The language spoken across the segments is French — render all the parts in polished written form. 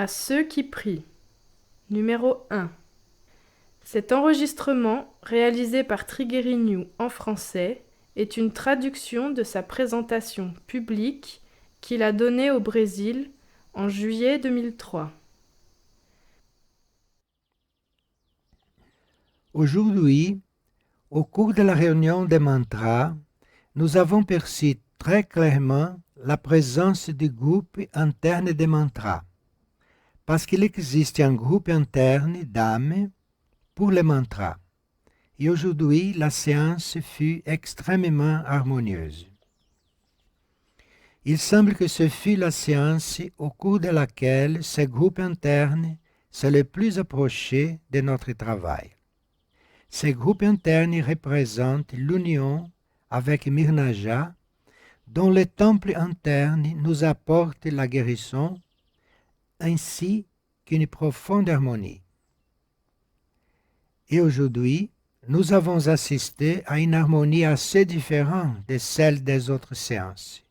À ceux qui prient. Numéro 1. Cet enregistrement, réalisé par Triguerignou en français, est une traduction de sa présentation publique qu'il a donnée au Brésil en juillet 2003. Aujourd'hui, au cours de la réunion des mantras, nous avons perçu très clairement la présence du groupe interne des mantras, parce qu'il existe un groupe interne d'âmes pour les mantras. Et aujourd'hui, la séance fut extrêmement harmonieuse. Il semble que ce fut la séance au cours de laquelle ce groupe interne s'est le plus approché de notre travail. Ce groupe interne représente l'union avec Mirnaja, dont le temple interne nous apporte la guérison, ainsi qu'une profonde harmonie. Et aujourd'hui, nous avons assisté à une harmonie assez différente de celle des autres séances,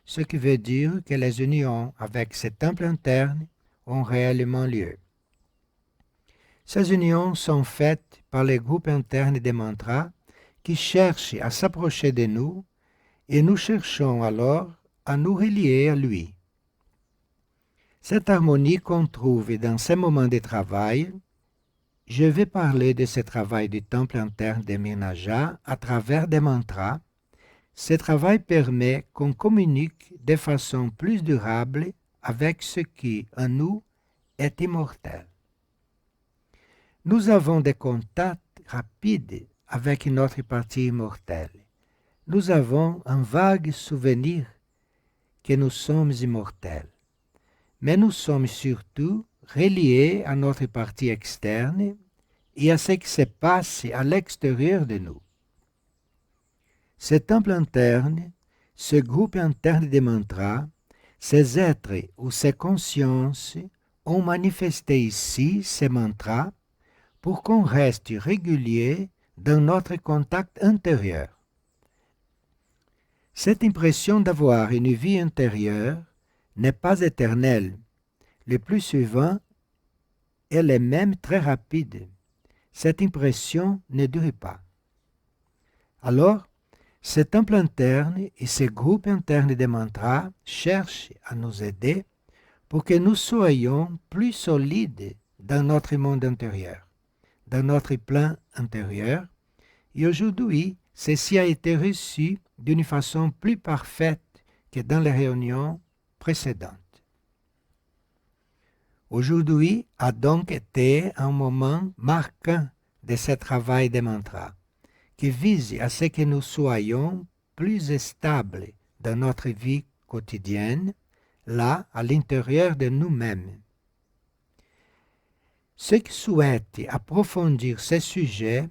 ce qui veut dire que les unions avec ce temple interne ont réellement lieu. Ces unions sont faites par les groupes internes des mantras qui cherchent à s'approcher de nous et nous cherchons alors à nous relier à lui. Cette harmonie qu'on trouve dans ces moments de travail, je vais parler de ce travail du temple interne de Mirnaja à travers des mantras. Ce travail permet qu'on communique de façon plus durable avec ce qui, en nous, est immortel. Nous avons des contacts rapides avec notre partie immortelle. Nous avons un vague souvenir que nous sommes immortels. Mais nous sommes surtout reliés à notre partie externe et à ce qui se passe à l'extérieur de nous. Ce temple interne, ce groupe interne des mantras, ces êtres ou ces consciences ont manifesté ici ces mantras pour qu'on reste régulier dans notre contact intérieur. Cette impression d'avoir une vie intérieure n'est pas éternelle. Le plus souvent, elle est même très rapide. Cette impression ne dure pas. Alors, ce temple interne et ce groupe interne de mantras cherchent à nous aider pour que nous soyons plus solides dans notre monde intérieur, dans notre plan intérieur. Et aujourd'hui, ceci a été reçu d'une façon plus parfaite que dans les réunions précédentes. Aujourd'hui a donc été un moment marquant de ce travail de mantra qui vise à ce que nous soyons plus stables dans notre vie quotidienne, là, à l'intérieur de nous-mêmes. Ceux qui souhaitent approfondir ces sujets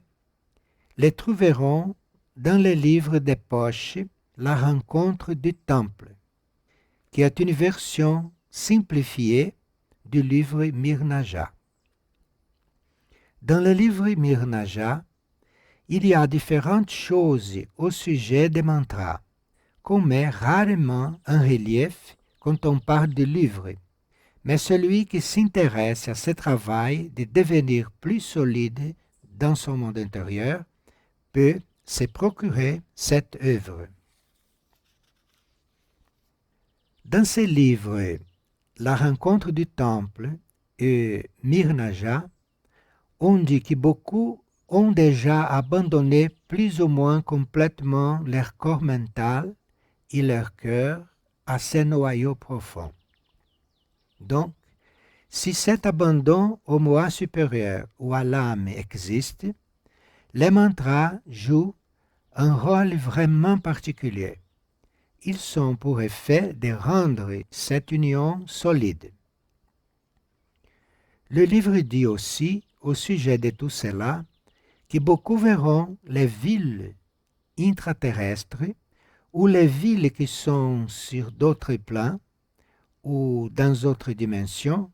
les trouveront dans le livre de poche La rencontre du temple, qui est une version simplifiée du livre Mirnaja. Dans le livre Mirnaja, il y a différentes choses au sujet des mantras, qu'on met rarement en relief quand on parle du livre, mais celui qui s'intéresse à ce travail de devenir plus solide dans son monde intérieur peut se procurer cette œuvre. Dans ce livre, La rencontre du temple et Mirnaja, on dit que beaucoup ont déjà abandonné plus ou moins complètement leur corps mental et leur cœur à ce noyau profond. Donc, si cet abandon au moi supérieur ou à l'âme existe, les mantras jouent un rôle vraiment particulier. Ils sont pour effet de rendre cette union solide. Le livre dit aussi, au sujet de tout cela, que beaucoup verront les villes intraterrestres ou les villes qui sont sur d'autres plans ou dans d'autres dimensions,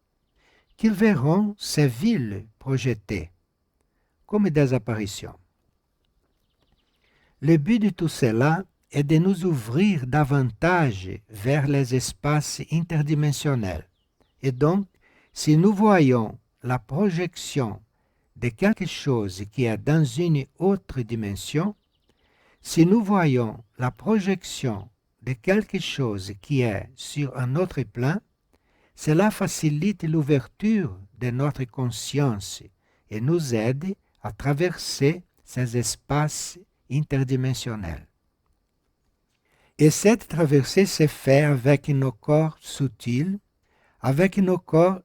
qu'ils verront ces villes projetées comme des apparitions. Le but de tout cela est de nous ouvrir davantage vers les espaces interdimensionnels. Et donc, Si nous voyons la projection de quelque chose qui est dans une autre dimension, si nous voyons la projection de quelque chose qui est sur un autre plan, cela facilite l'ouverture de notre conscience et nous aide à traverser ces espaces interdimensionnels. Et cette traversée se fait avec nos corps subtils, avec nos corps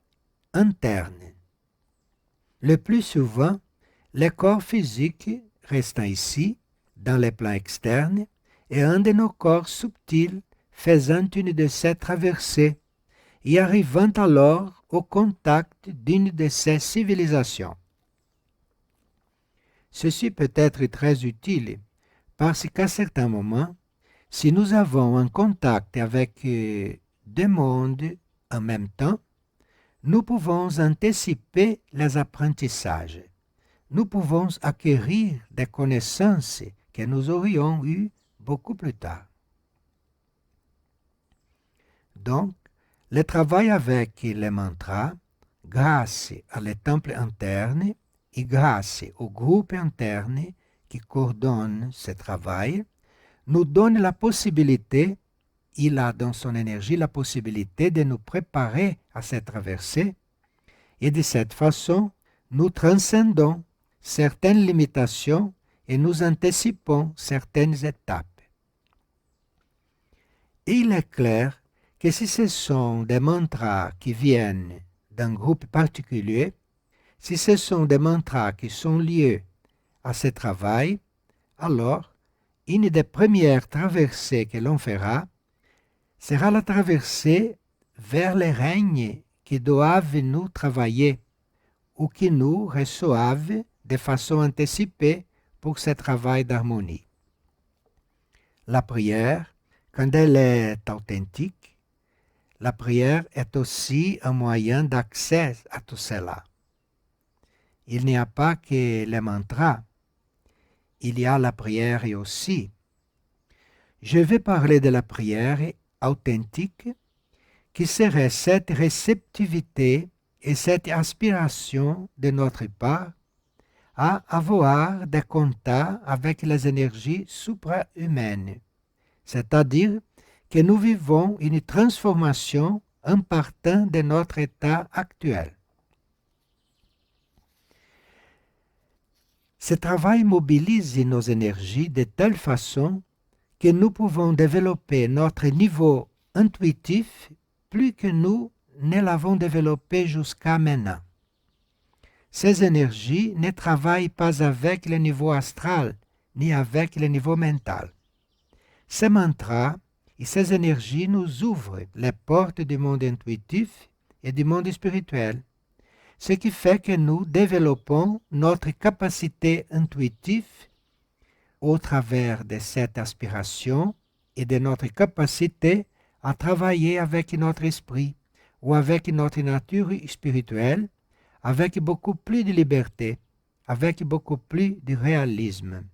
internes. Le plus souvent, le corps physique restant ici, dans les plans externes, et un de nos corps subtils faisant une de ces traversées et arrivant alors au contact d'une de ces civilisations. Ceci peut être très utile parce qu'à certains moments, si nous avons un contact avec deux mondes en même temps, nous pouvons anticiper les apprentissages. Nous pouvons acquérir des connaissances que nous aurions eues beaucoup plus tard. Donc, le travail avec les mantras, grâce à les temples internes et grâce au groupe interne qui coordonne ce travail, nous donne la possibilité, il a dans son énergie la possibilité de nous préparer à cette traversée et de cette façon, nous transcendons certaines limitations et nous anticipons certaines étapes. Et il est clair que si ce sont des mantras qui viennent d'un groupe particulier, si ce sont des mantras qui sont liés à ce travail, alors une des premières traversées que l'on fera sera la traversée vers les règnes qui doivent nous travailler ou qui nous reçoivent de façon anticipée pour ce travail d'harmonie. La prière, quand elle est authentique, la prière est aussi un moyen d'accès à tout cela. Il n'y a pas que les mantras, il y a la prière et aussi. Je vais parler de la prière authentique qui serait cette réceptivité et cette aspiration de notre part à avoir des contacts avec les énergies suprahumaines, c'est-à-dire que nous vivons une transformation en partant de notre état actuel. Ce travail mobilise nos énergies de telle façon que nous pouvons développer notre niveau intuitif plus que nous ne l'avons développé jusqu'à maintenant. Ces énergies ne travaillent pas avec le niveau astral ni avec le niveau mental. Ces mantras et ces énergies nous ouvrent les portes du monde intuitif et du monde spirituel, ce qui fait que nous développons notre capacité intuitive au travers de cette aspiration et de notre capacité à travailler avec notre esprit ou avec notre nature spirituelle, avec beaucoup plus de liberté, avec beaucoup plus de réalisme.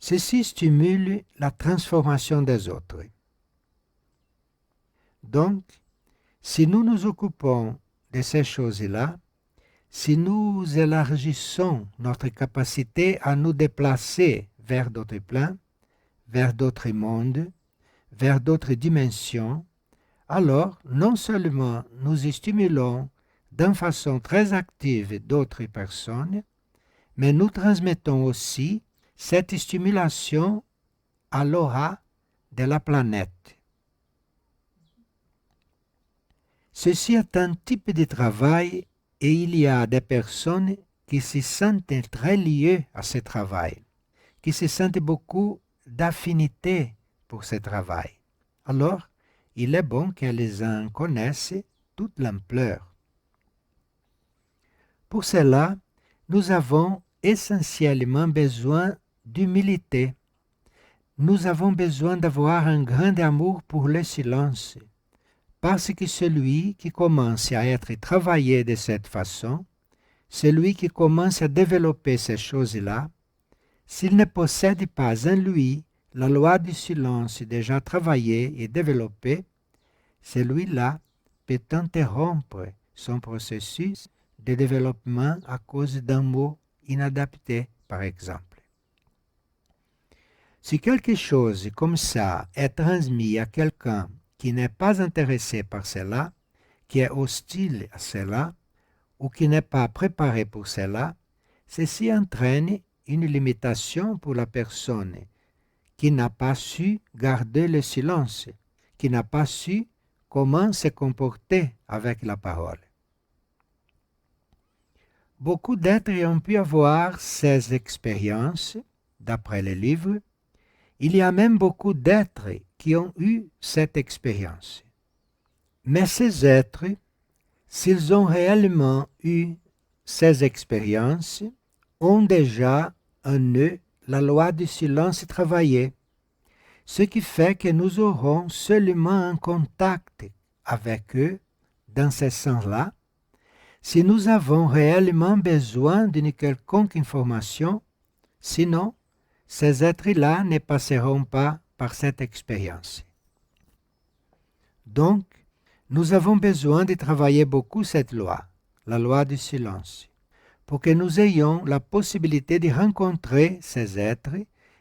Ceci stimule la transformation des autres. Donc, si nous nous occupons de ces choses-là, si nous élargissons notre capacité à nous déplacer vers d'autres plans, vers d'autres mondes, vers d'autres dimensions, alors non seulement nous stimulons d'une façon très active d'autres personnes, mais nous transmettons aussi cette stimulation à l'aura de la planète. Ceci est un type de travail et il y a des personnes qui se sentent très liées à ce travail, qui se sentent beaucoup d'affinité pour ce travail. Alors, il est bon qu'elles en connaissent toute l'ampleur. Pour cela, nous avons essentiellement besoin d'humilité. Nous avons besoin d'avoir un grand amour pour le silence, parce que celui qui commence à être travaillé de cette façon, celui qui commence à développer ces choses-là, s'il ne possède pas en lui la loi du silence déjà travaillée et développée, celui-là peut interrompre son processus de développement à cause d'un mot inadapté, par exemple. Si quelque chose comme ça est transmis à quelqu'un qui n'est pas intéressé par cela, qui est hostile à cela, ou qui n'est pas préparé pour cela, ceci entraîne une limitation pour la personne qui n'a pas su garder le silence, qui n'a pas su comment se comporter avec la parole. Beaucoup d'êtres ont pu avoir ces expériences, d'après les livres. Il y a même beaucoup d'êtres qui ont eu cette expérience. Mais ces êtres, s'ils ont réellement eu ces expériences, ont déjà en eux la loi du silence travaillée, ce qui fait que nous aurons seulement un contact avec eux dans ce sens-là si nous avons réellement besoin d'une quelconque information, sinon ces êtres-là ne passeront pas par cette expérience. Donc, nous avons besoin de travailler beaucoup cette loi, la loi du silence, pour que nous ayons la possibilité de rencontrer ces êtres,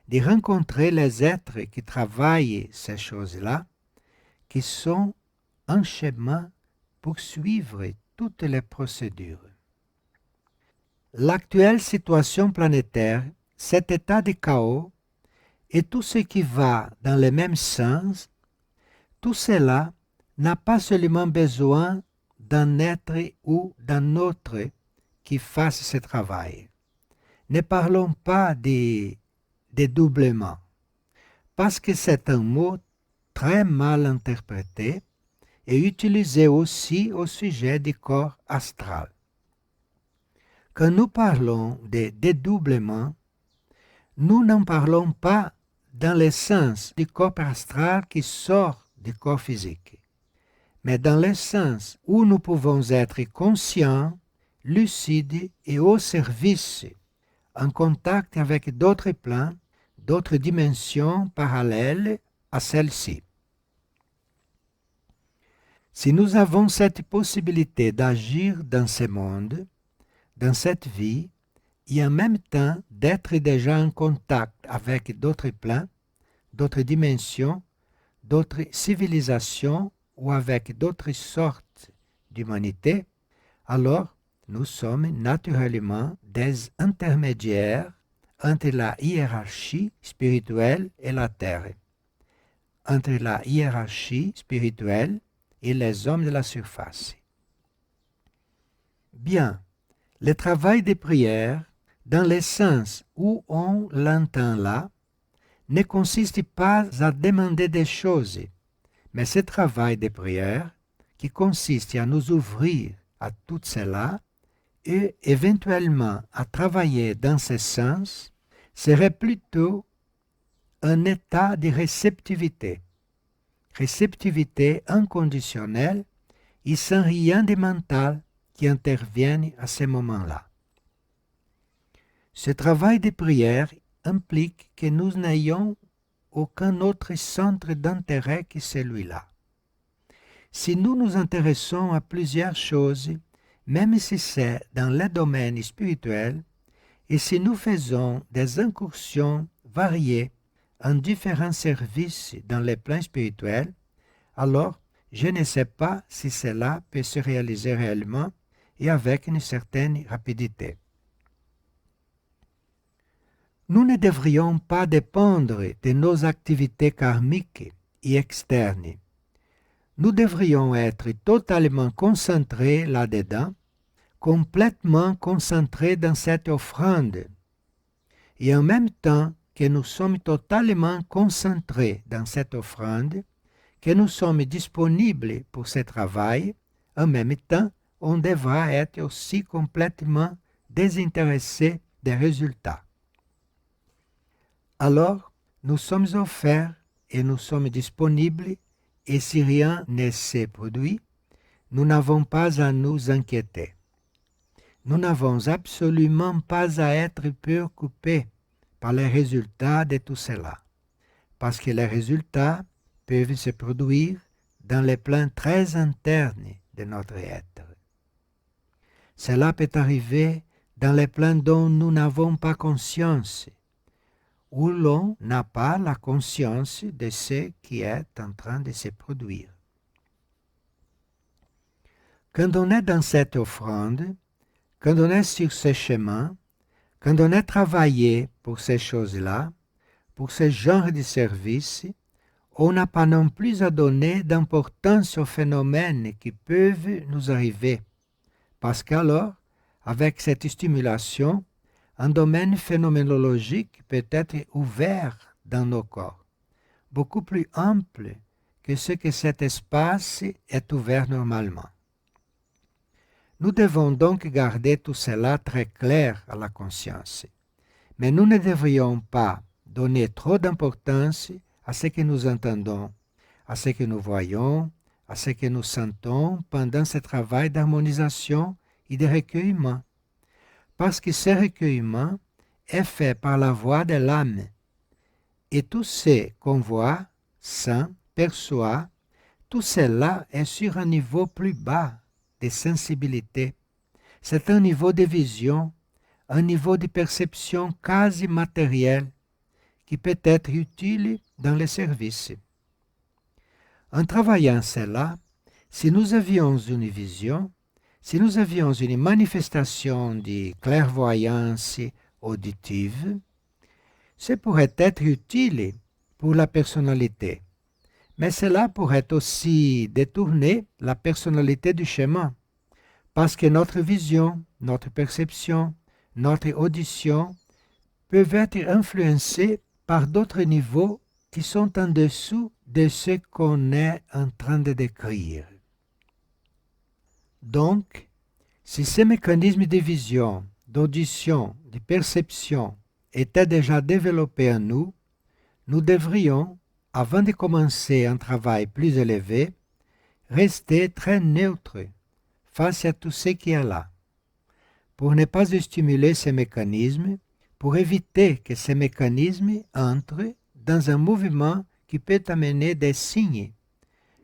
de rencontrer les êtres qui travaillent ces choses-là, qui sont en chemin pour suivre toutes les procédures. L'actuelle situation planétaire, cet état de chaos et tout ce qui va dans le même sens, tout cela n'a pas seulement besoin d'un être ou d'un autre qui fasse ce travail. Ne parlons pas de dédoublement, parce que c'est un mot très mal interprété et utilisé aussi au sujet du corps astral. Quand nous parlons de dédoublement, nous n'en parlons pas dans le sens du corps astral qui sort du corps physique, mais dans le sens où nous pouvons être conscients, lucides et au service, en contact avec d'autres plans, d'autres dimensions parallèles à celle-ci. Si nous avons cette possibilité d'agir dans ce monde, dans cette vie, et en même temps d'être déjà en contact avec d'autres plans, d'autres dimensions, d'autres civilisations ou avec d'autres sortes d'humanité, alors nous sommes naturellement des intermédiaires entre la hiérarchie spirituelle et la terre, entre la hiérarchie spirituelle et les hommes de la surface. Bien, le travail de prière, dans le sens où on l'entend là, ne consiste pas à demander des choses, mais ce travail de prière, qui consiste à nous ouvrir à tout cela et éventuellement à travailler dans ce sens, serait plutôt un état de réceptivité inconditionnelle et sans rien de mental qui intervienne à ce moment-là. Ce travail de prière implique que nous n'ayons aucun autre centre d'intérêt que celui-là. Si nous nous intéressons à plusieurs choses, même si c'est dans le domaine spirituel, et si nous faisons des incursions variées en différents services dans les plans spirituels, alors je ne sais pas si cela peut se réaliser réellement et avec une certaine rapidité. Nous ne devrions pas dépendre de nos activités karmiques et externes. Nous devrions être totalement concentrés là-dedans, complètement concentrés dans cette offrande. Et en même temps que nous sommes totalement concentrés dans cette offrande, que nous sommes disponibles pour ce travail, en même temps, on devra être aussi complètement désintéressés des résultats. Alors, nous sommes offerts et nous sommes disponibles, et si rien ne se produit, nous n'avons pas à nous inquiéter. Nous n'avons absolument pas à être préoccupés par les résultats de tout cela, parce que les résultats peuvent se produire dans les plans très internes de notre être. Cela peut arriver dans les plans dont nous n'avons pas conscience, où l'on n'a pas la conscience de ce qui est en train de se produire. Quand on est dans cette offrande, quand on est sur ce chemin, quand on est travaillé pour ces choses-là, pour ce genre de service, on n'a pas non plus à donner d'importance aux phénomènes qui peuvent nous arriver, parce qu'alors, avec cette stimulation, un domaine phénoménologique peut être ouvert dans nos corps, beaucoup plus ample que ce que cet espace est ouvert normalement. Nous devons donc garder tout cela très clair à la conscience, mais nous ne devrions pas donner trop d'importance à ce que nous entendons, à ce que nous voyons, à ce que nous sentons pendant ce travail d'harmonisation et de recueillement, parce que ce recueillement est fait par la voix de l'âme, et tout ce qu'on voit, sent, perçoit, tout cela est sur un niveau plus bas de sensibilité. C'est un niveau de vision, un niveau de perception quasi matérielle qui peut être utile dans le service. En travaillant cela, si nous avions une vision, si nous avions une manifestation de clairvoyance auditive, ce pourrait être utile pour la personnalité. Mais cela pourrait aussi détourner la personnalité du chemin, parce que notre vision, notre perception, notre audition peuvent être influencées par d'autres niveaux qui sont en dessous de ce qu'on est en train de décrire. Donc, si ces mécanismes de vision, d'audition, de perception étaient déjà développés en nous, nous devrions, avant de commencer un travail plus élevé, rester très neutres face à tout ce qui est là, pour ne pas stimuler ces mécanismes, pour éviter que ces mécanismes entrent dans un mouvement qui peut amener des signes,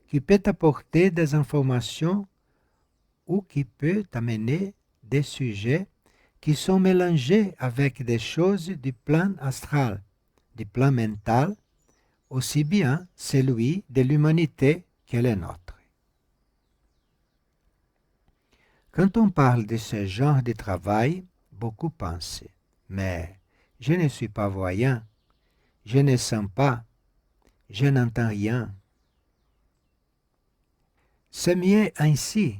qui peut apporter des informations ou qui peut amener des sujets qui sont mélangés avec des choses du plan astral, du plan mental, aussi bien celui de l'humanité que le nôtre. Quand on parle de ce genre de travail, beaucoup pensent, mais je ne suis pas voyant, je ne sens pas, je n'entends rien. C'est mieux ainsi.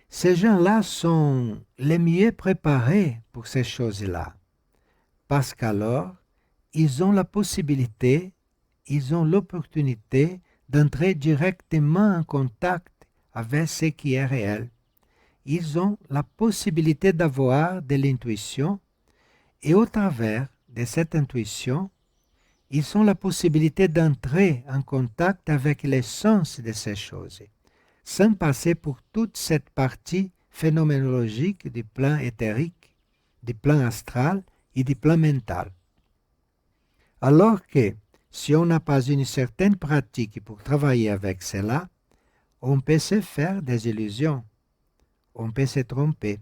Ces gens-là sont les mieux préparés pour ces choses-là, parce qu'alors, ils ont la possibilité, ils ont l'opportunité d'entrer directement en contact avec ce qui est réel. Ils ont la possibilité d'avoir de l'intuition et au travers de cette intuition, ils ont la possibilité d'entrer en contact avec l'essence de ces choses, sans passer pour toute cette partie phénoménologique du plan éthérique, du plan astral et du plan mental. Alors que, si on n'a pas une certaine pratique pour travailler avec cela, on peut se faire des illusions, on peut se tromper.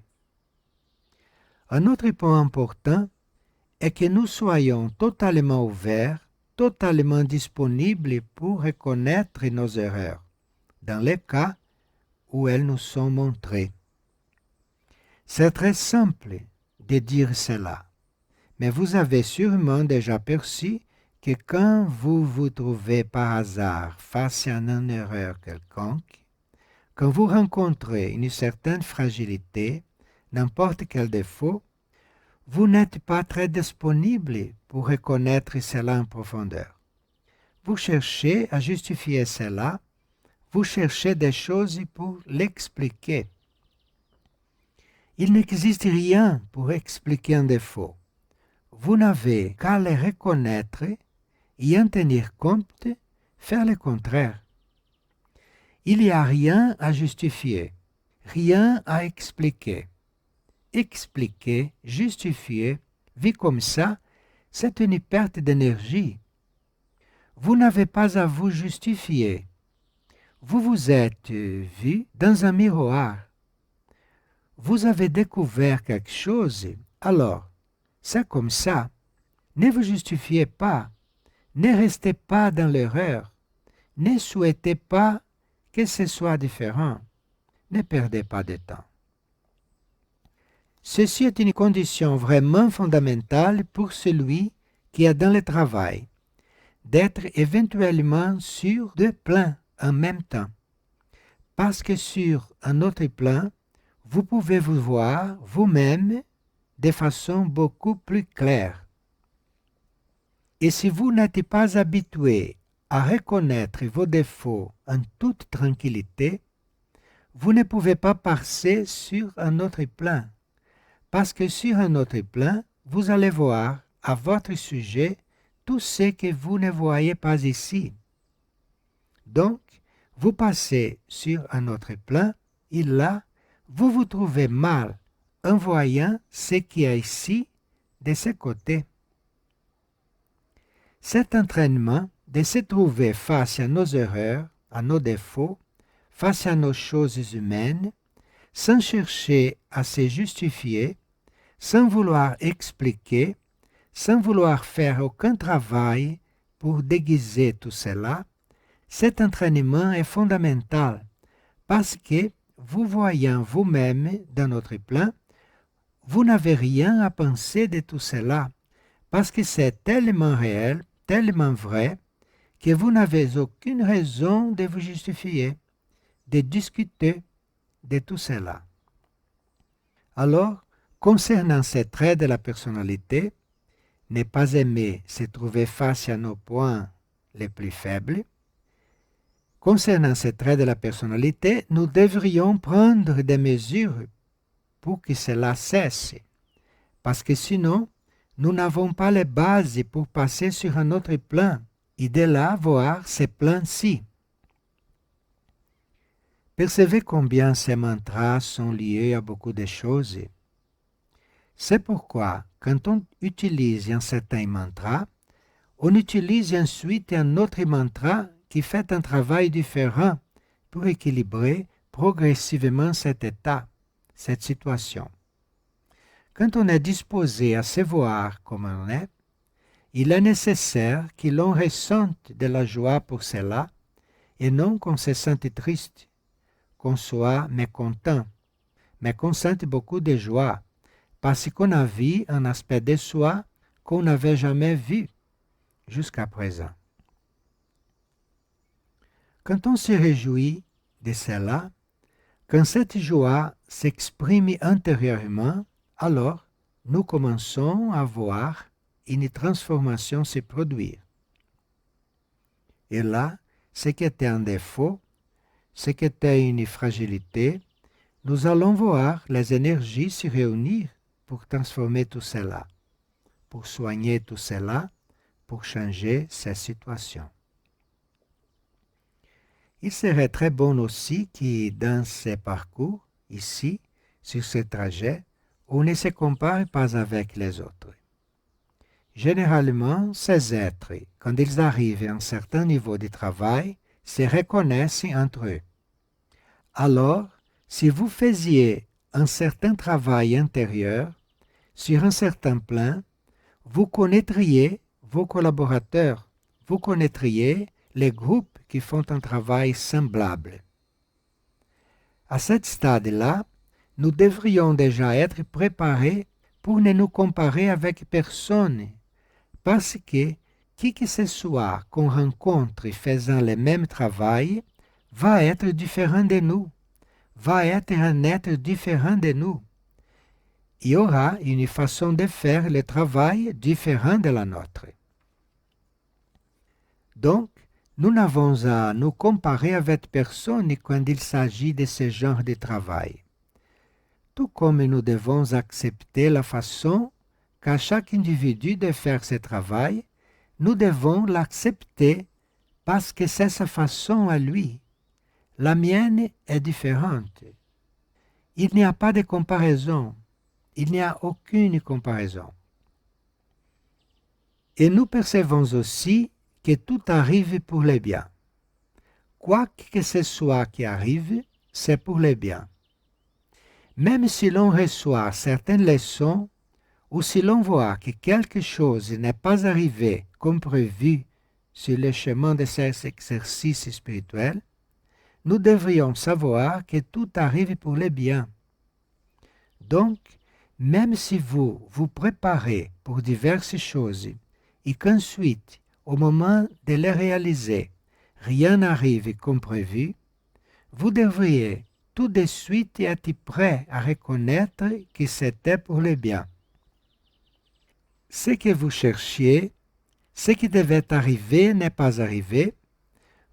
Un autre point important est que nous soyons totalement ouverts, totalement disponibles pour reconnaître nos erreurs, dans les cas où elles nous sont montrées. C'est très simple de dire cela, mais vous avez sûrement déjà perçu que quand vous vous trouvez par hasard face à une erreur quelconque, quand vous rencontrez une certaine fragilité, n'importe quel défaut, vous n'êtes pas très disponible pour reconnaître cela en profondeur. Vous cherchez à justifier cela, vous cherchez des choses pour l'expliquer. Il n'existe rien pour expliquer un défaut. Vous n'avez qu'à le reconnaître et en tenir compte, faire le contraire. Il n'y a rien à justifier, rien à expliquer. Expliquer, justifier, vu comme ça, c'est une perte d'énergie. Vous n'avez pas à vous justifier. vous vous êtes vu dans un miroir. Vous avez découvert quelque chose, alors, c'est comme ça. Ne vous justifiez pas, ne restez pas dans l'erreur, ne souhaitez pas que ce soit différent, ne perdez pas de temps. Ceci est une condition vraiment fondamentale pour celui qui est dans le travail, d'être éventuellement sur deux plans en même temps. Parce que sur un autre plan, vous pouvez vous voir vous-même de façon beaucoup plus claire. Et si vous n'êtes pas habitué à reconnaître vos défauts en toute tranquillité, vous ne pouvez pas passer sur un autre plan. Parce que sur un autre plan, vous allez voir à votre sujet tout ce que vous ne voyez pas ici. Donc, vous passez sur un autre plan et là, vous vous trouvez mal en voyant ce qui est ici, de ce côté. Cet entraînement de se trouver face à nos erreurs, à nos défauts, face à nos choses humaines, sans chercher à se justifier, sans vouloir expliquer, sans vouloir faire aucun travail pour déguiser tout cela, cet entraînement est fondamental parce que, vous voyant vous-même dans notre plan, vous n'avez rien à penser de tout cela parce que c'est tellement réel, tellement vrai, que vous n'avez aucune raison de vous justifier, de discuter de tout cela. Alors, concernant ces traits de la personnalité, ne pas aimer se trouver face à nos points les plus faibles, concernant ces traits de la personnalité, nous devrions prendre des mesures pour que cela cesse, parce que sinon, nous n'avons pas les bases pour passer sur un autre plan et de là voir ces plans-ci. Percevez combien ces mantras sont liés à beaucoup de choses. C'est pourquoi, quand on utilise un certain mantra, on utilise ensuite un autre mantra qui fait un travail différent pour équilibrer progressivement cet état, cette situation. Quand on est disposé à se voir comme on est, il est nécessaire que l'on ressente de la joie pour cela et non qu'on se sente triste, qu'on soit mécontent, mais qu'on sente beaucoup de joie parce qu'on a vu un aspect de soi qu'on n'avait jamais vu jusqu'à présent. Quand on se réjouit de cela, quand cette joie s'exprime intérieurement, alors nous commençons à voir une transformation se produire. Et là, ce qui était un défaut, ce qui était une fragilité, nous allons voir les énergies se réunir pour transformer tout cela, pour soigner tout cela, pour changer ces situations. Il serait très bon aussi que dans ces parcours, ici, sur ce trajet, on ne se compare pas avec les autres. Généralement, ces êtres, quand ils arrivent à un certain niveau de travail, se reconnaissent entre eux. Alors, si vous faisiez un certain travail intérieur, sur un certain plan, vous connaîtriez vos collaborateurs, vous connaîtriez les groupes qui font un travail semblable. À ce stade-là, nous devrions déjà être préparés pour ne nous comparer avec personne, parce que qui que ce soit qu'on rencontre faisant le même travail va être différent de nous, va être un être différent de nous. Il y aura une façon de faire le travail différente de la nôtre. Donc, nous n'avons à nous comparer avec personne quand il s'agit de ce genre de travail. Tout comme nous devons accepter la façon qu'a chaque individu de faire ce travail, nous devons l'accepter parce que c'est sa façon à lui. La mienne est différente. Il n'y a pas de comparaison. Il n'y a aucune comparaison. Et nous percevons aussi que tout arrive pour le bien. quoi que ce soit qui arrive, c'est pour le bien. Même si l'on reçoit certaines leçons ou si l'on voit que quelque chose n'est pas arrivé comme prévu sur le chemin de ces exercices spirituels, nous devrions savoir que tout arrive pour le bien. Donc, même si vous vous préparez pour diverses choses et qu'ensuite, au moment de les réaliser, rien n'arrive comme prévu, vous devriez tout de suite être prêt à reconnaître que c'était pour le bien. Ce que vous cherchiez, ce qui devait arriver n'est pas arrivé,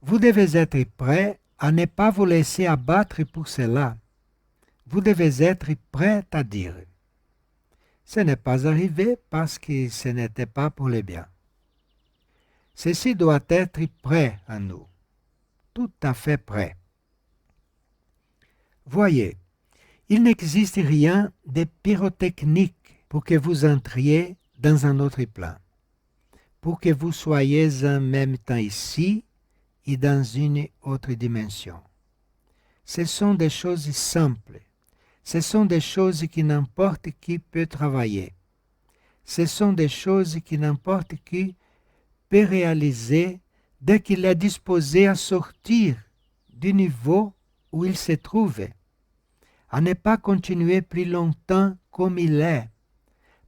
vous devez être prêt à ne pas vous laisser abattre pour cela. Vous devez être prêt à dire « Ce n'est pas arrivé parce que ce n'était pas pour le bien ». Ceci doit être prêt à nous, tout à fait prêt. Voyez, il n'existe rien de pyrotechnique pour que vous entriez dans un autre plan, pour que vous soyez en même temps ici et dans une autre dimension. Ce sont des choses simples. Ce sont des choses que n'importe qui peut travailler. Ce sont des choses que n'importe qui peut réaliser dès qu'il est disposé à sortir du niveau où il se trouve, à ne pas continuer plus longtemps comme il est,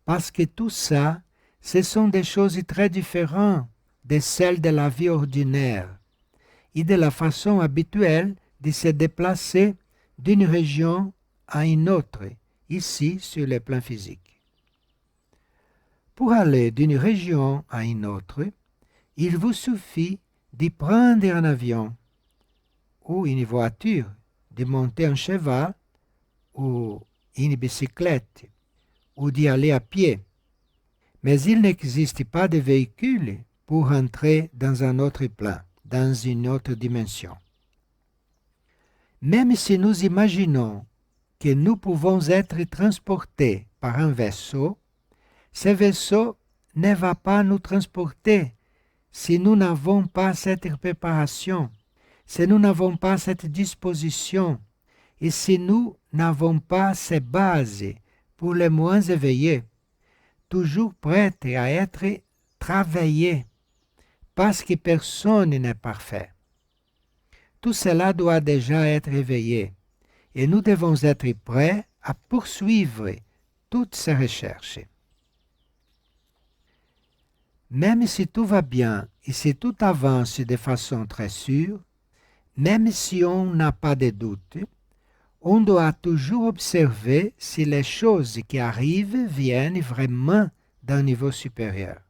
parce que tout ça, ce sont des choses très différentes de celles de la vie ordinaire et de la façon habituelle de se déplacer d'une région à une autre, ici sur le plan physique. Pour aller d'une région à une autre, il vous suffit de prendre un avion ou une voiture, de monter un cheval ou une bicyclette ou d'y aller à pied. Mais il n'existe pas de véhicule pour entrer dans un autre plan, dans une autre dimension. Même si nous imaginons que nous pouvons être transportés par un vaisseau, ce vaisseau ne va pas nous transporter si nous n'avons pas cette préparation, si nous n'avons pas cette disposition et si nous n'avons pas ces bases pour les moins éveillés, toujours prêts à être travaillés, parce que personne n'est parfait. Tout cela doit déjà être éveillé et nous devons être prêts à poursuivre toutes ces recherches. Même si tout va bien et si tout avance de façon très sûre, même si on n'a pas de doute, on doit toujours observer si les choses qui arrivent viennent vraiment d'un niveau supérieur,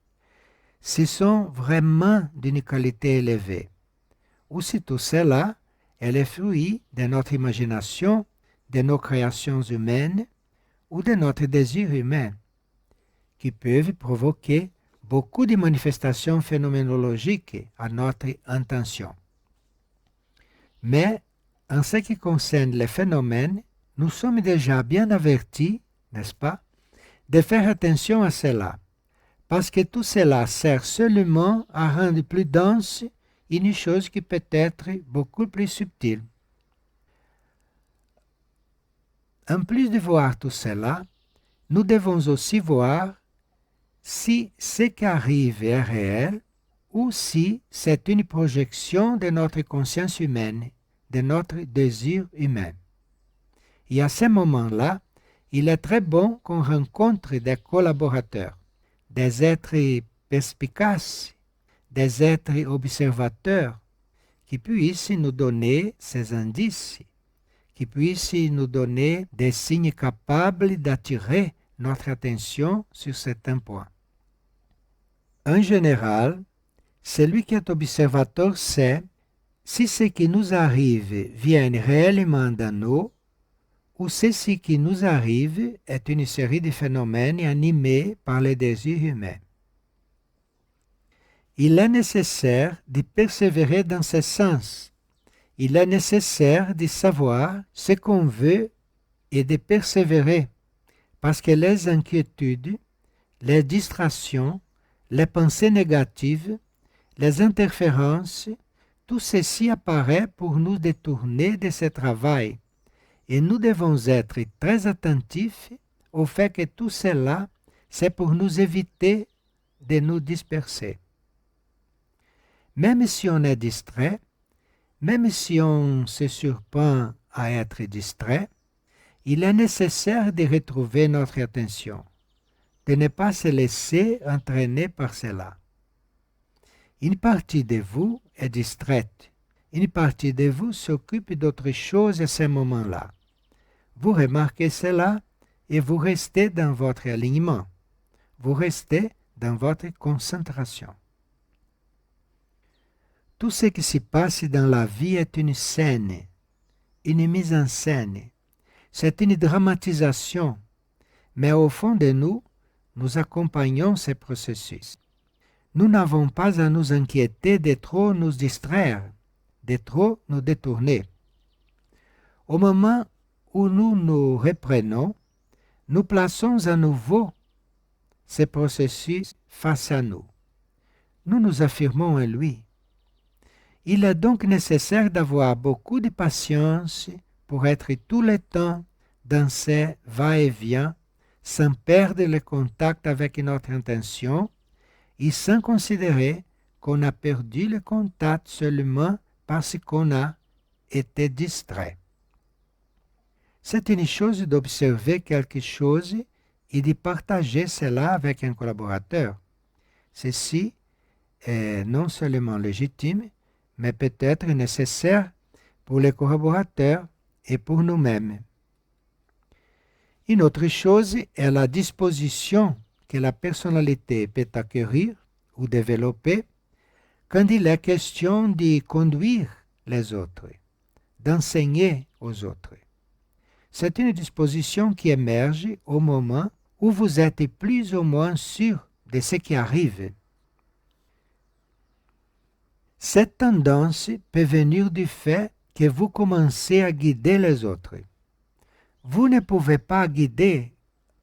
si sont vraiment d'une qualité élevée, ou si tout cela est le fruit de notre imagination, de nos créations humaines ou de notre désir humain, qui peuvent provoquer beaucoup de manifestations phénoménologiques à notre intention. Mais en ce qui concerne les phénomènes, nous sommes déjà bien avertis, n'est-ce pas, de faire attention à cela, parce que tout cela sert seulement à rendre plus dense une chose qui peut être beaucoup plus subtile. En plus de voir tout cela, nous devons aussi voir si ce qui arrive est réel ou si c'est une projection de notre conscience humaine, de notre désir humain. Et à ce moment-là, il est très bon qu'on rencontre des collaborateurs, des êtres perspicaces, des êtres observateurs qui puissent nous donner ces indices, qui puissent nous donner des signes capables d'attirer notre attention sur certains points. En général, celui qui est observateur sait si ce qui nous arrive vient réellement de nous ou si ce qui nous arrive est une série de phénomènes animés par les désirs humains. Il est nécessaire de persévérer dans ce sens. Il est nécessaire de savoir ce qu'on veut et de persévérer, parce que les inquiétudes, les distractions, les pensées négatives, les interférences, tout ceci apparaît pour nous détourner de ce travail et nous devons être très attentifs au fait que tout cela, c'est pour nous éviter de nous disperser. Même si on est distrait, même si on se surprend à être distrait, il est nécessaire de retrouver notre attention, de ne pas se laisser entraîner par cela. Une partie de vous est distraite. Une partie de vous s'occupe d'autre chose à ce moment-là. Vous remarquez cela et vous restez dans votre alignement. Vous restez dans votre concentration. Tout ce qui se passe dans la vie est une scène, une mise en scène. C'est une dramatisation. Mais au fond de nous, nous accompagnons ce processus. Nous n'avons pas à nous inquiéter de trop nous distraire, de trop nous détourner. Au moment où nous nous reprenons, nous plaçons à nouveau ce processus face à nous. Nous nous affirmons en lui. Il est donc nécessaire d'avoir beaucoup de patience pour être tout le temps dans ce va-et-vient, sans perdre le contact avec notre intention et sans considérer qu'on a perdu le contact seulement parce qu'on a été distrait. C'est une chose d'observer quelque chose et de partager cela avec un collaborateur. Ceci est non seulement légitime, mais peut-être nécessaire pour les collaborateurs et pour nous-mêmes. Une autre chose est la disposition que la personnalité peut acquérir ou développer quand il est question de conduire les autres, d'enseigner aux autres. C'est une disposition qui émerge au moment où vous êtes plus ou moins sûr de ce qui arrive. Cette tendance peut venir du fait que vous commencez à guider les autres. Vous ne pouvez pas guider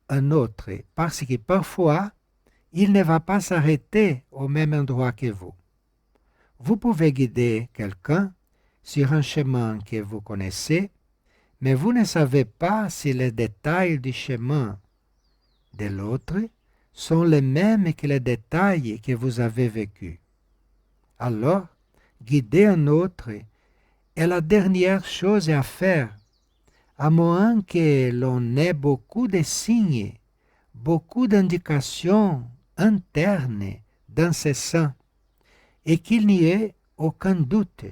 un autre parce que parfois, il ne va pas s'arrêter au même endroit que vous. Vous pouvez guider quelqu'un sur un chemin que vous connaissez, mais vous ne savez pas si les détails du chemin de l'autre sont les mêmes que les détails que vous avez vécus. Alors, guider un autre est la dernière chose à faire, à moins que l'on ait beaucoup de signes, beaucoup d'indications internes dans ce sens, et qu'il n'y ait aucun doute.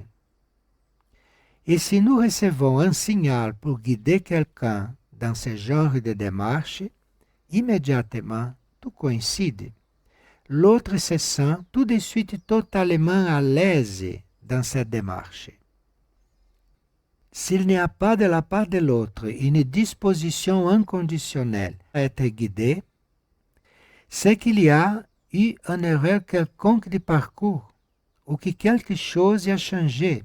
Et si nous recevons un signal pour guider quelqu'un dans ce genre de démarche, immédiatement tout coïncide. L'autre se sent tout de suite totalement à l'aise dans cette démarche. S'il n'y a pas de la part de l'autre une disposition inconditionnelle à être guidé, c'est qu'il y a eu une erreur quelconque de parcours ou que quelque chose a changé.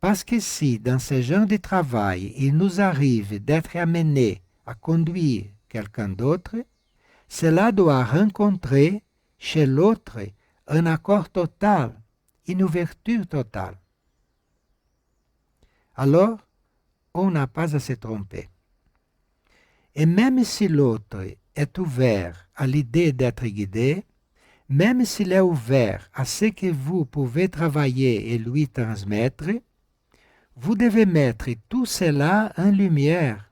Parce que si, dans ce genre de travail, il nous arrive d'être amenés à conduire quelqu'un d'autre, cela doit rencontrer chez l'autre un accord total, une ouverture totale. Alors, on n'a pas à se tromper. Et même si l'autre est ouvert à l'idée d'être guidé, même s'il est ouvert à ce que vous pouvez travailler et lui transmettre, vous devez mettre tout cela en lumière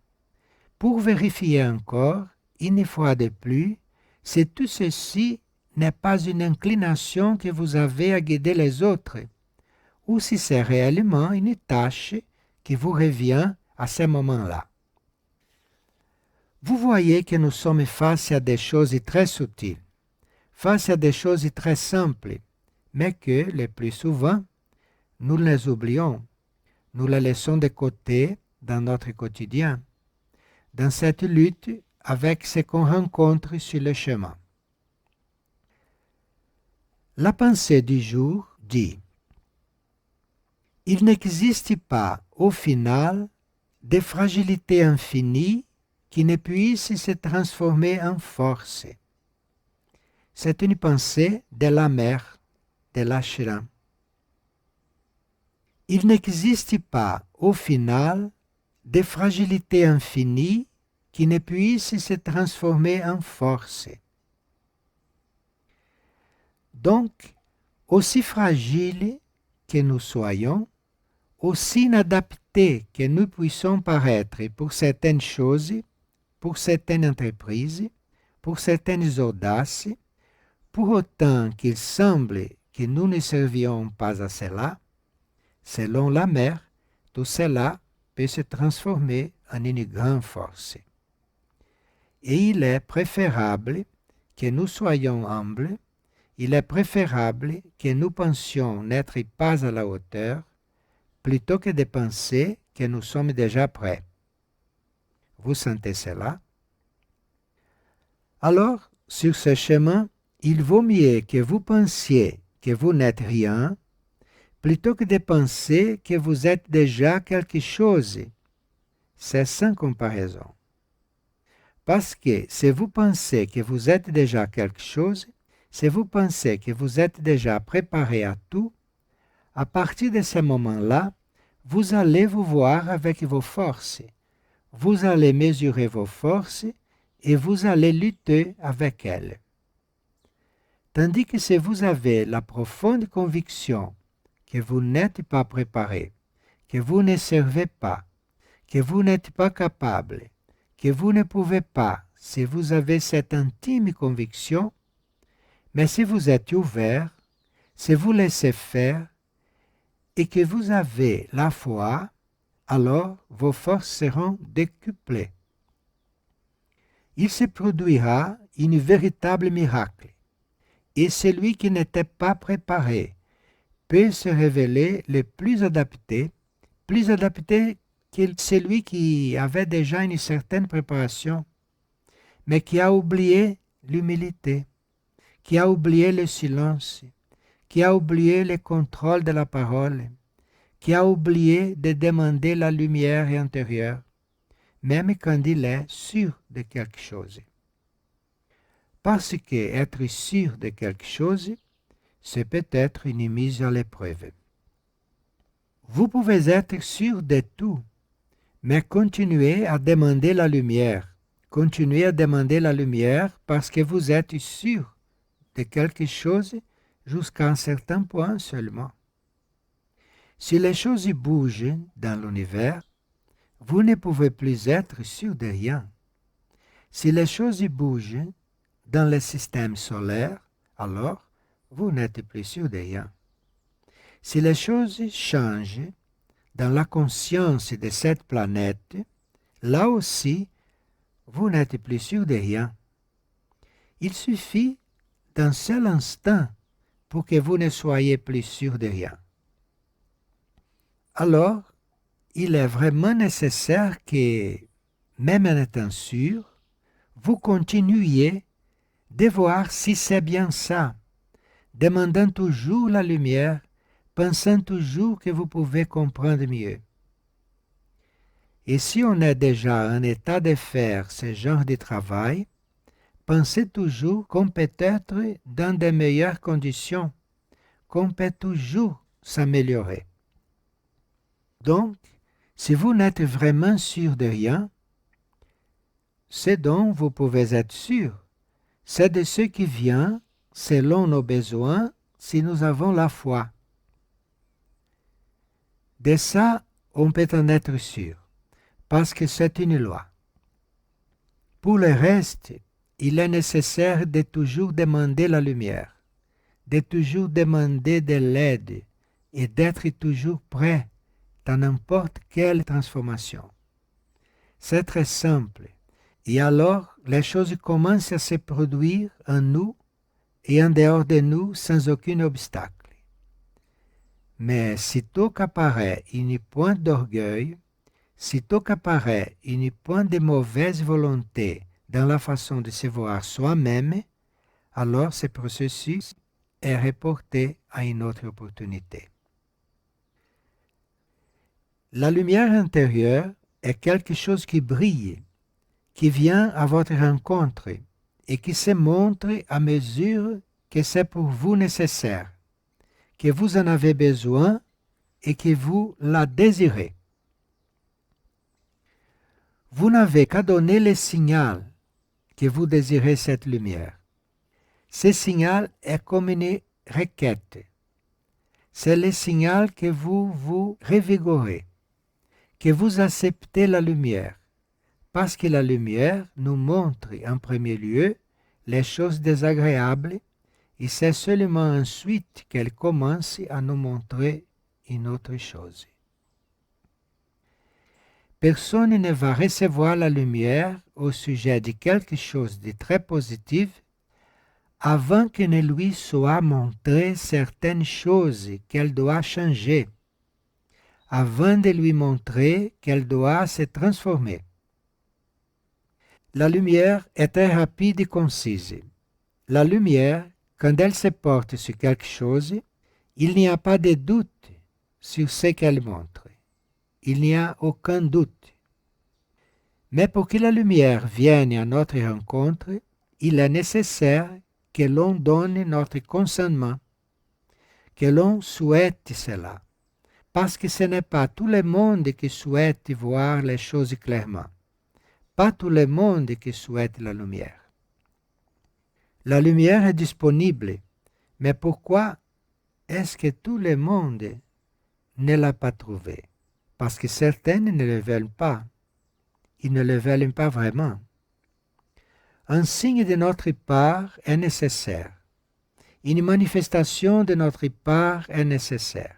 pour vérifier encore, une fois de plus, si tout ceci n'est pas une inclination que vous avez à guider les autres, ou si c'est réellement une tâche qui vous revient à ce moment-là. Vous voyez que nous sommes face à des choses très subtiles, face à des choses très simples, mais que, le plus souvent, nous les oublions, nous les laissons de côté dans notre quotidien, dans cette lutte avec ce qu'on rencontre sur le chemin. La pensée du jour dit: il n'existe pas, au final, de fragilité infinie qui ne puisse se transformer en force. C'est une pensée de la mère de l'ashram. il n'existe pas, au final, de fragilité infinie qui ne puisse se transformer en force. Donc, aussi fragiles que nous soyons, aussi inadaptés que nous puissions paraître pour certaines choses, pour certaines entreprises, pour certaines audaces, pour autant qu'il semble que nous ne servions pas à cela, selon la mer, tout cela peut se transformer en une grande force. Et il est préférable que nous soyons humbles, il est préférable que nous pensions n'être pas à la hauteur, plutôt que de penser que nous sommes déjà prêts. Vous sentez cela? Alors, sur ce chemin, il vaut mieux que vous pensiez que vous n'êtes rien, plutôt que de penser que vous êtes déjà quelque chose. C'est sans comparaison. Parce que si vous pensez que vous êtes déjà quelque chose, si vous pensez que vous êtes déjà préparé à tout, à partir de ce moment-là, vous allez vous voir avec vos forces. Vous allez mesurer vos forces et vous allez lutter avec elles. Tandis que si vous avez la profonde conviction que vous n'êtes pas préparé, que vous ne servez pas, que vous n'êtes pas capable, que vous ne pouvez pas, si vous avez cette intime conviction, mais si vous êtes ouvert, si vous laissez faire, et que vous avez la foi, alors vos forces seront décuplées. Il se produira un véritable miracle, et celui qui n'était pas préparé peut se révéler le plus adapté que celui qui avait déjà une certaine préparation, mais qui a oublié l'humilité, qui a oublié le silence, qui a oublié le contrôle de la parole, qui a oublié de demander la lumière intérieure, même quand il est sûr de quelque chose. Parce que être sûr de quelque chose, c'est peut-être une mise à l'épreuve. Vous pouvez être sûr de tout, mais continuez à demander la lumière. Continuez à demander la lumière parce que vous êtes sûr de quelque chose jusqu'à un certain point seulement. Si les choses bougent dans l'univers, vous ne pouvez plus être sûr de rien. Si les choses bougent dans le système solaire, alors vous n'êtes plus sûr de rien. Si les choses changent dans la conscience de cette planète, là aussi, vous n'êtes plus sûr de rien. Il suffit d'un seul instant pour que vous ne soyez plus sûr de rien. Alors, il est vraiment nécessaire que, même en étant sûr, vous continuiez de voir si c'est bien ça, demandant toujours la lumière, pensant toujours que vous pouvez comprendre mieux. Et si on est déjà en état de faire ce genre de travail, pensez toujours qu'on peut être dans de meilleures conditions, qu'on peut toujours s'améliorer. Donc, si vous n'êtes vraiment sûr de rien, ce dont vous pouvez être sûr, c'est de ce qui vient selon nos besoins si nous avons la foi. De ça, on peut en être sûr, parce que c'est une loi. Pour le reste, il est nécessaire de toujours demander la lumière, de toujours demander de l'aide et d'être toujours prêt dans n'importe quelle transformation. C'est très simple. Et alors, les choses commencent à se produire en nous et en dehors de nous sans aucun obstacle. Mais sitôt qu'apparaît une pointe d'orgueil, sitôt qu'apparaît une pointe de mauvaise volonté dans la façon de se voir soi-même, alors ce processus est reporté à une autre opportunité. La lumière intérieure est quelque chose qui brille, qui vient à votre rencontre et qui se montre à mesure que c'est pour vous nécessaire, que vous en avez besoin et que vous la désirez. Vous n'avez qu'à donner le signal que vous désirez cette lumière. Ce signal est comme une requête. C'est le signal que vous vous revigorez, que vous acceptez la lumière, parce que la lumière nous montre en premier lieu les choses désagréables et c'est seulement ensuite qu'elle commence à nous montrer une autre chose. Personne ne va recevoir la lumière au sujet de quelque chose de très positif avant que ne lui soit montré certaines choses qu'elle doit changer, avant de lui montrer qu'elle doit se transformer. La lumière est très rapide et concise. La lumière, quand elle se porte sur quelque chose, il n'y a pas de doute sur ce qu'elle montre. Il n'y a aucun doute. Mais pour que la lumière vienne à notre rencontre, il est nécessaire que l'on donne notre consentement, que l'on souhaite cela, parce que ce n'est pas tout le monde qui souhaite voir les choses clairement, pas tout le monde qui souhaite la lumière. La lumière est disponible, mais pourquoi est-ce que tout le monde ne l'a pas trouvée? Parce que certains ne le veulent pas. Ils ne le veulent pas vraiment. Un signe de notre part est nécessaire. Une manifestation de notre part est nécessaire.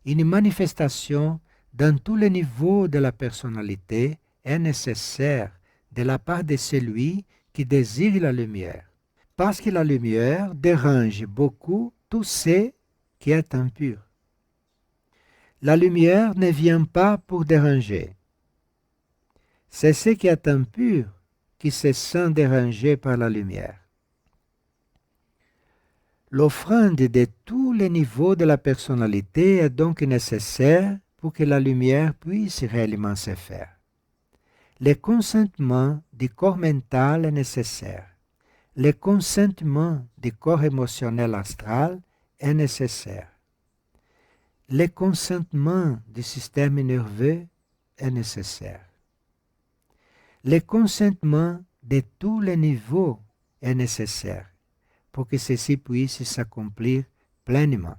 Une manifestation dans tous les niveaux de la personnalité est nécessaire de la part de celui qui désire la lumière. Parce que la lumière dérange beaucoup tout ce qui est impur. La lumière ne vient pas pour déranger. C'est ce qui est impur qui se sent dérangé par la lumière. L'offrande de tous les niveaux de la personnalité est donc nécessaire pour que la lumière puisse réellement se faire. Le consentement du corps mental est nécessaire. Le consentement du corps émotionnel astral est nécessaire. Le consentement du système nerveux est nécessaire. Le consentement de tous les niveaux est nécessaire pour que ceci puisse s'accomplir pleinement.